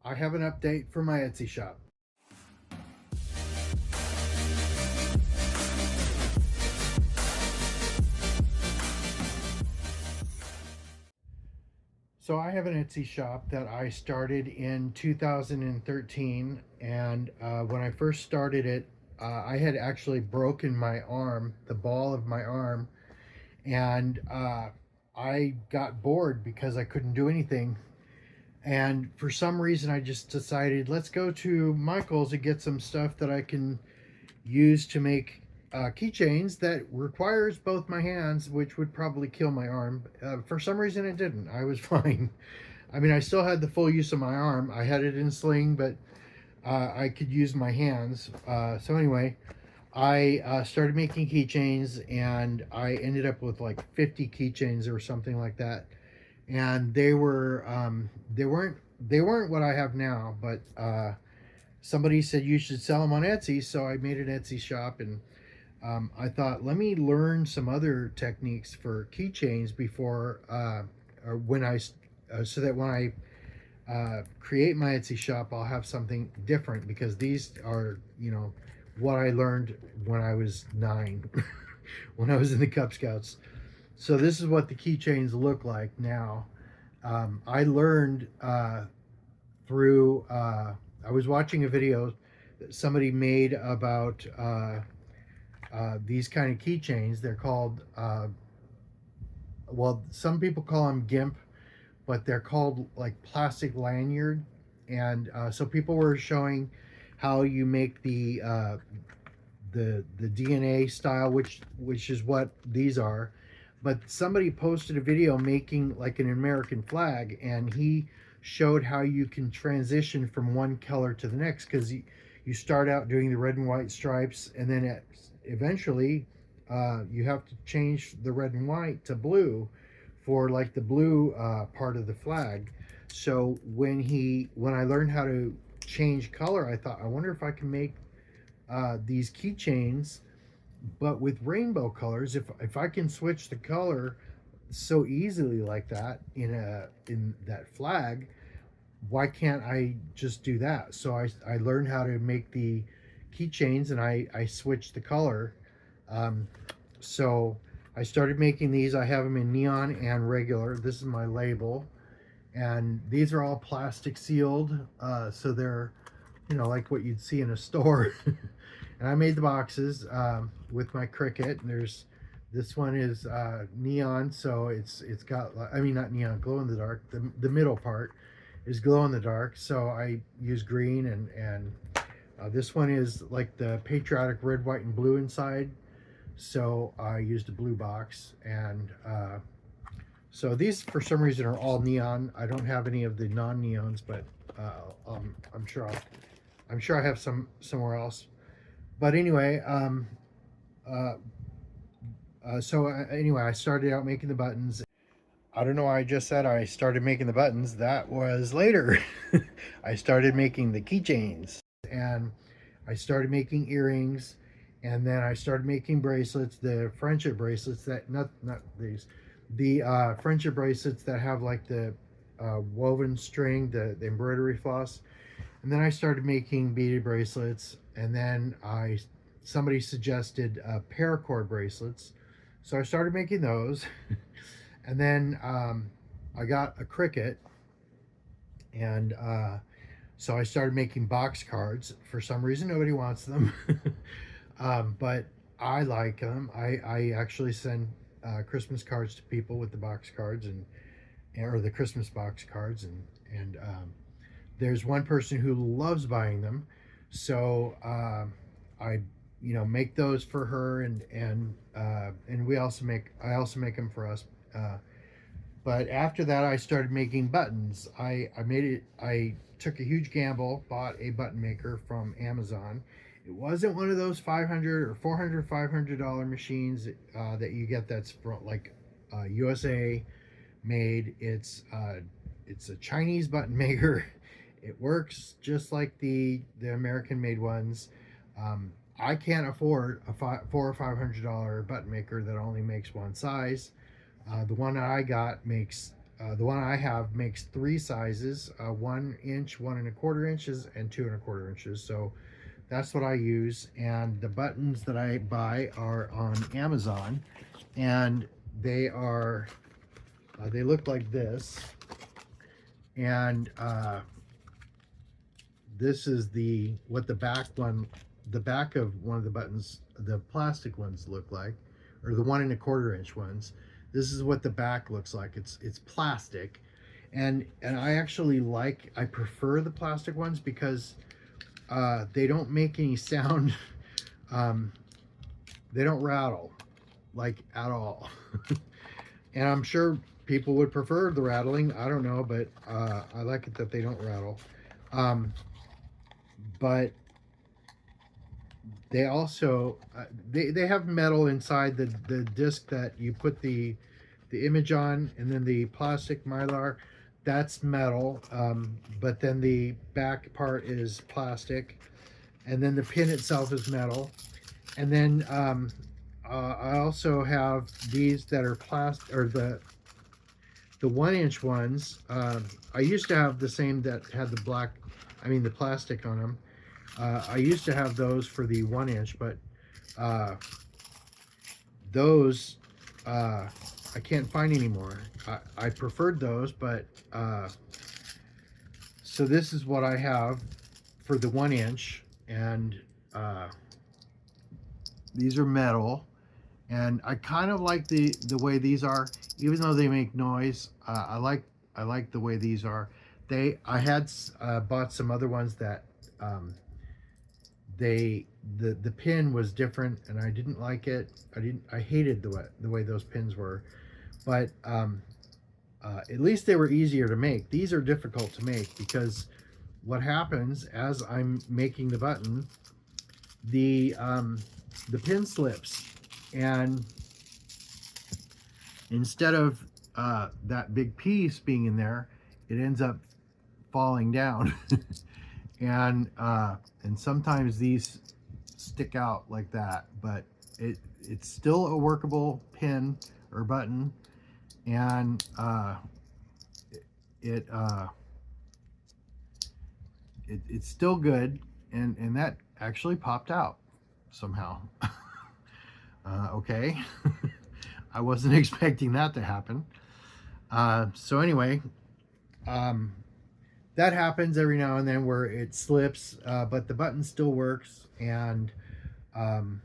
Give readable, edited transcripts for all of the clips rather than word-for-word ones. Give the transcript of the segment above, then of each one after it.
I have an update for my Etsy shop. So I have an Etsy shop that I started in 2013, and when I first started it, I had actually broken my arm, the ball of my arm, and I got bored because I couldn't do anything. And for some reason, I just decided, let's go to Michael's and get some stuff that I can use to make keychains that requires both my hands, which would probably kill my arm. For some reason, it didn't. I was fine. I mean, I still had the full use of my arm. I had it in sling, but I could use my hands. So anyway, I started making keychains, and I ended up with like 50 keychains or something like that. And they weren't what I have now, but somebody said you should sell them on Etsy, so I made an Etsy shop, and I thought, let me learn some other techniques for keychains before or when I so that when I create my Etsy shop, I'll have something different, because these are, what I learned when I was 9, when I was in the Cub Scouts. So this is what the keychains look like now. I learned through. I was watching a video that somebody made about these kind of keychains. They're called, well, some people call them GIMP, but they're called like plastic lanyard. And so people were showing how you make the DNA style, which is what these are. But somebody posted a video making like an American flag, and he showed how you can transition from one color to the next, because you start out doing the red and white stripes, and then eventually you have to change the red and white to blue for like the blue part of the flag. So when I learned how to change color, I thought, I wonder if I can make these keychains, but with rainbow colors. If I can switch the color so easily like that in that flag, why can't I just do that? So I learned how to make the keychains, and I switched the color. Um, so I started making these. I have them in neon and regular. This is my label, and these are all plastic sealed, so they're like what you'd see in a store. And I made the boxes with my Cricut. And this one is neon, so it's got, I mean, not neon, glow in the dark. The middle part is glow in the dark, so I use green, and this one is like the patriotic red, white, and blue inside. So I used a blue box, and so these for some reason are all neon. I don't have any of the non-neons, but I'm sure I have some somewhere else. But anyway, anyway, I started out making the buttons. I don't know why I just said I started making the buttons. That was later. I started making the keychains, and I started making earrings, and then I started making bracelets, the friendship bracelets that not these, the friendship bracelets that have like the woven string, the embroidery floss. And then I started making beaded bracelets, and then somebody suggested paracord bracelets, so I started making those. And then I got a Cricut, and so I started making box cards. For some reason, nobody wants them, but I like them. I actually send Christmas cards to people with the box cards, or the Christmas box cards, and there's one person who loves buying them, so I make those for her, and I also make them for us. Uh, but after that, I started making buttons. I took a huge gamble, bought a button maker from Amazon. It wasn't one of those 500 or 400 $500 machines that you get, that's from like USA made. It's a Chinese button maker. It works just like the American made ones. I can't afford a four or $500 button maker that only makes one size. The one that I got makes the one I have makes three sizes: 1 inch, 1 1/4 inches, and 2 1/4 inches. So that's what I use. And the buttons that I buy are on Amazon, and they are they look like this. And this is what the back of one of the buttons, the plastic ones look like, or the 1 1/4 inch ones. This is what the back looks like. It's plastic, and I prefer the plastic ones because they don't make any sound. um, they don't rattle like at all. And I'm sure people would prefer the rattling. I don't know, but I like it that they don't rattle. Um, but they also they have metal inside the disc that you put the image on, and then the plastic mylar, that's metal. But then the back part is plastic, and then the pin itself is metal. And then I also have these that are plastic, or the 1 inch ones. I used to have the same that had the the plastic on them. I used to have those for the 1 inch, but uh, those I can't find anymore. I preferred those, but so this is what I have for the 1 inch, and uh, these are metal, and I kind of like the way these are, even though they make noise. I like the way these are. I had bought some other ones that um, the pin was different, and I didn't like it. I hated the way those pins were, but at least they were easier to make. These are difficult to make because what happens as I'm making the button, the pin slips, and instead of that big piece being in there, it ends up falling down. And sometimes these stick out like that, but it's still a workable pin or button, and it, uh, it's still good, and that actually popped out somehow. Okay. I wasn't expecting that to happen. So anyway, um, that happens every now and then where it slips, but the button still works, and um,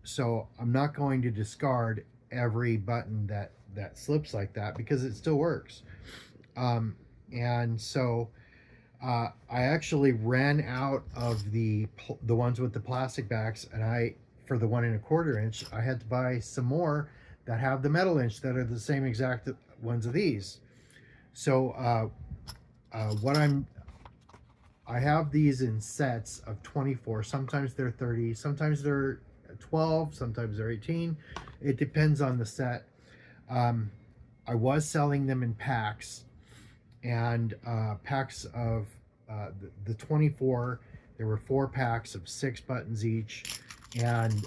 so I'm not going to discard every button that slips like that because it still works. And so I actually ran out of the ones with the plastic backs, and for the 1 1/4 inch, I had to buy some more that have the metal inch that are the same exact ones of these. So what I have these in sets of 24. Sometimes they're 30, sometimes they're 12, sometimes they're 18. It depends on the set. Um, I was selling them in packs, and packs of the 24. There were 4 packs of 6 buttons each, and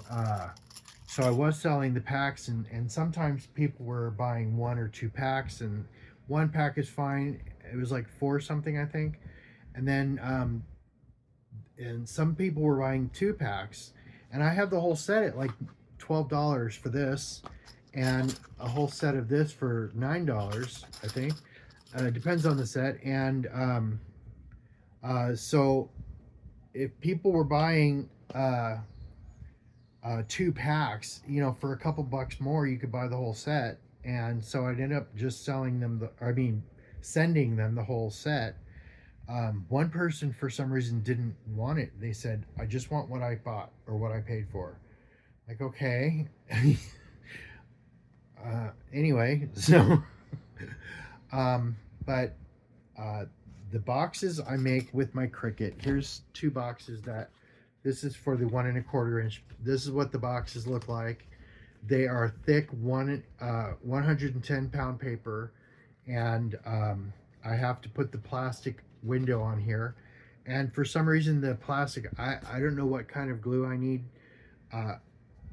so I was selling the packs, and sometimes people were buying 1 or 2 packs, and 1 pack is fine. It was like 4 something, I think. And then and some people were buying 2 packs, and I have the whole set at like $12 for this, and a whole set of this for $9, I think. It depends on the set. And so if people were buying 2 packs, for a couple bucks more, you could buy the whole set. And so I'd end up just selling them sending them the whole set. One person, for some reason, didn't want it. They said, "I just want what I bought or what I paid for." Like, okay. Anyway, so but the boxes I make with my Cricut. Here's 2 boxes that. This is for the 1 1/4 inch. This is what the boxes look like. They are thick 110-pound paper, and I have to put the plastic window on here. And for some reason, the plastic, I don't know what kind of glue I need. Uh,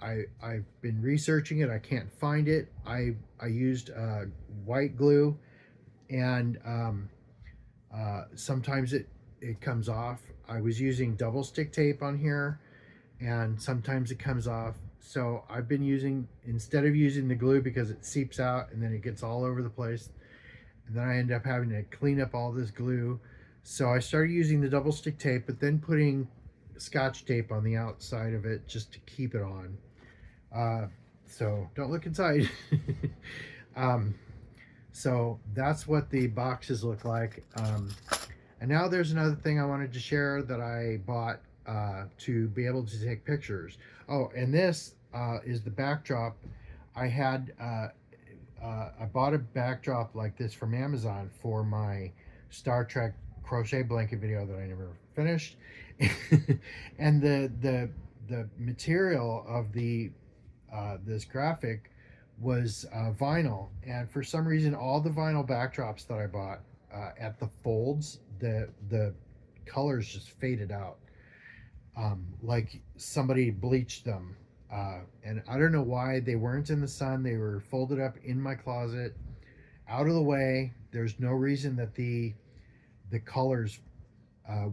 I've been researching it. I can't find it. I used white glue, and sometimes it comes off. I was using double stick tape on here, and sometimes it comes off. So I've been using, instead of using the glue because it seeps out and then it gets all over the place, and then I end up having to clean up all this glue. So I started using the double stick tape, but then putting scotch tape on the outside of it just to keep it on. Uh, so don't look inside. um, so that's what the boxes look like. And now there's another thing I wanted to share that I bought to be able to take pictures. Oh, and this is the backdrop. I had I bought a backdrop like this from Amazon for my Star Trek crochet blanket video that I never finished, and the material of the this graphic was vinyl, and for some reason all the vinyl backdrops that I bought at the folds, the colors just faded out, like somebody bleached them. And I don't know why they weren't in the sun. They were folded up in my closet, out of the way. There's no reason that the colors uh,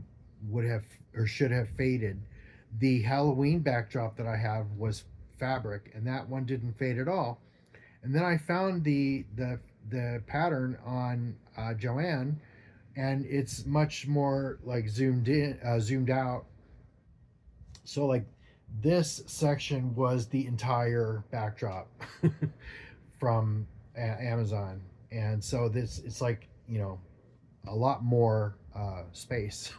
would have or should have faded. The Halloween backdrop that I have was fabric, and that one didn't fade at all. And then I found the pattern on Joanne, and it's much more like zoomed out. So like this section was the entire backdrop from Amazon, and so this it's like, you know, a lot more space.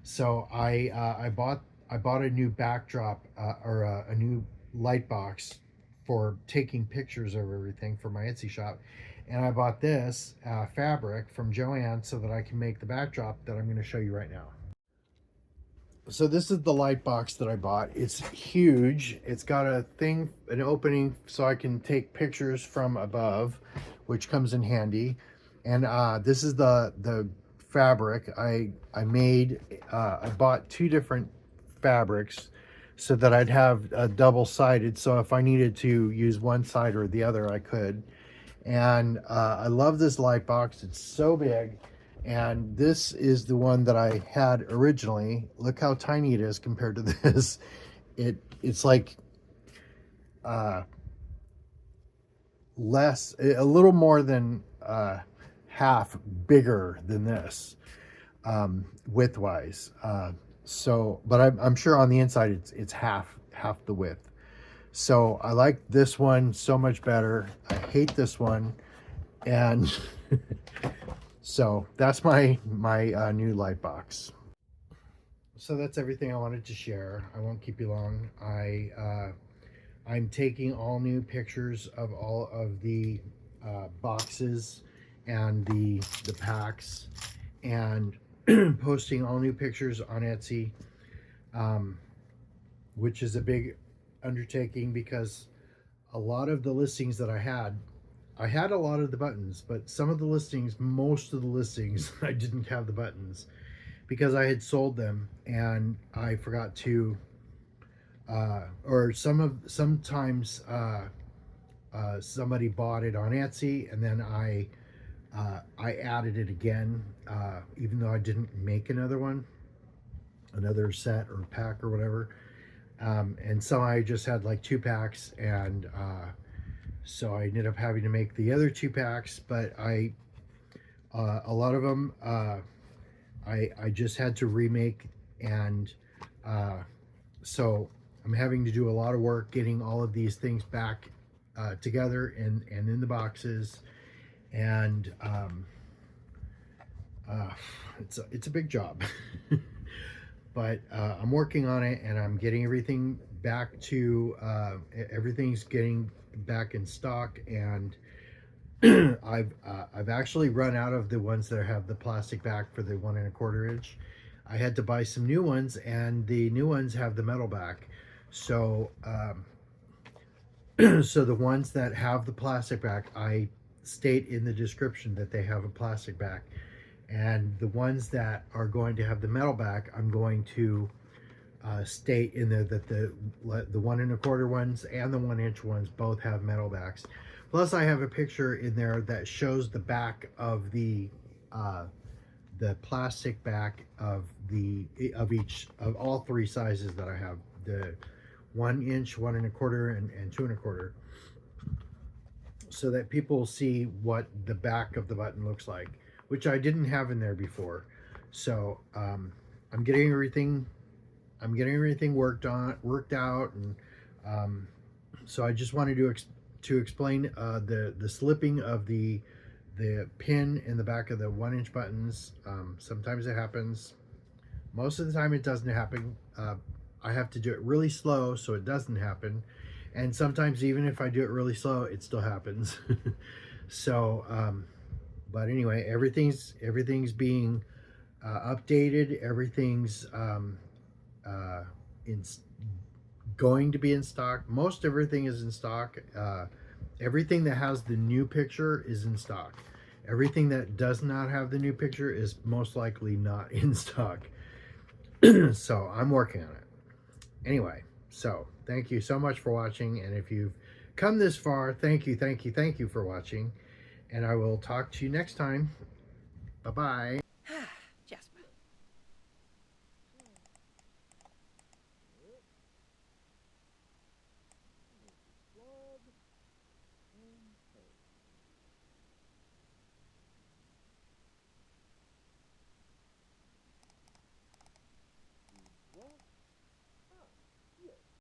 So I bought a new backdrop or a new light box for taking pictures of everything for my Etsy shop, and I bought this fabric from Joanne so that I can make the backdrop that I'm going to show you right now. So this is the light box that I bought. It's huge. It's got a thing, an opening so I can take pictures from above, which comes in handy. And this is the fabric I made. I bought two different fabrics so that I'd have a double-sided, so if I needed to use one side or the other, I could. And I love this light box. It's so big. And this is the one that I had originally. Look how tiny it is compared to this. It's like less, a little more than half bigger than this, width-wise. So, but I'm sure on the inside it's half the width. So I like this one so much better. I hate this one, and so that's my new light box. So that's everything I wanted to share. I won't keep you long. I'm taking all new pictures of all of the boxes and the packs, and posting all new pictures on Etsy, which is a big undertaking because a lot of the listings that I had a lot of the buttons, but some of the listings, most of the listings, I didn't have the buttons because I had sold them and I forgot to, or sometimes somebody bought it on Etsy and then I added it again, even though I didn't make another set or pack or whatever. And so I just had like 2 packs, and so I ended up having to make the other 2 packs, but a lot of them I just had to remake, and so I'm having to do a lot of work getting all of these things back together and in the boxes, and it's a big job. But I'm working on it, and I'm getting everything back to everything's getting back in stock, and I've actually run out of the ones that have the plastic back for the 1 1/4 inch. I had to buy some new ones, and the new ones have the metal back. So so the ones that have the plastic back, I state in the description that they have a plastic back, and the ones that are going to have the metal back, I'm going to state in there that the 1 1/4 ones and the 1 inch ones both have metal backs. Plus, I have a picture in there that shows the back of the plastic back of each of all three sizes that I have: the 1 inch, 1 1/4, and 2 1/4, so that people see what the back of the button looks like, which I didn't have in there before. So I'm getting everything worked out, and so I just wanted to explain the slipping of the pin in the back of the 1 inch buttons. Sometimes it happens. Most of the time it doesn't happen. I have to do it really slow so it doesn't happen, and sometimes even if I do it really slow, it still happens. So but anyway, everything's being updated. Everything's in going to be in stock. Most everything is in stock. Everything that has the new picture is in stock. Everything that does not have the new picture is most likely not in stock. So I'm working on it. Anyway, so thank you so much for watching. And if you've come this far, thank you for watching. And I will talk to you next time. Bye-bye.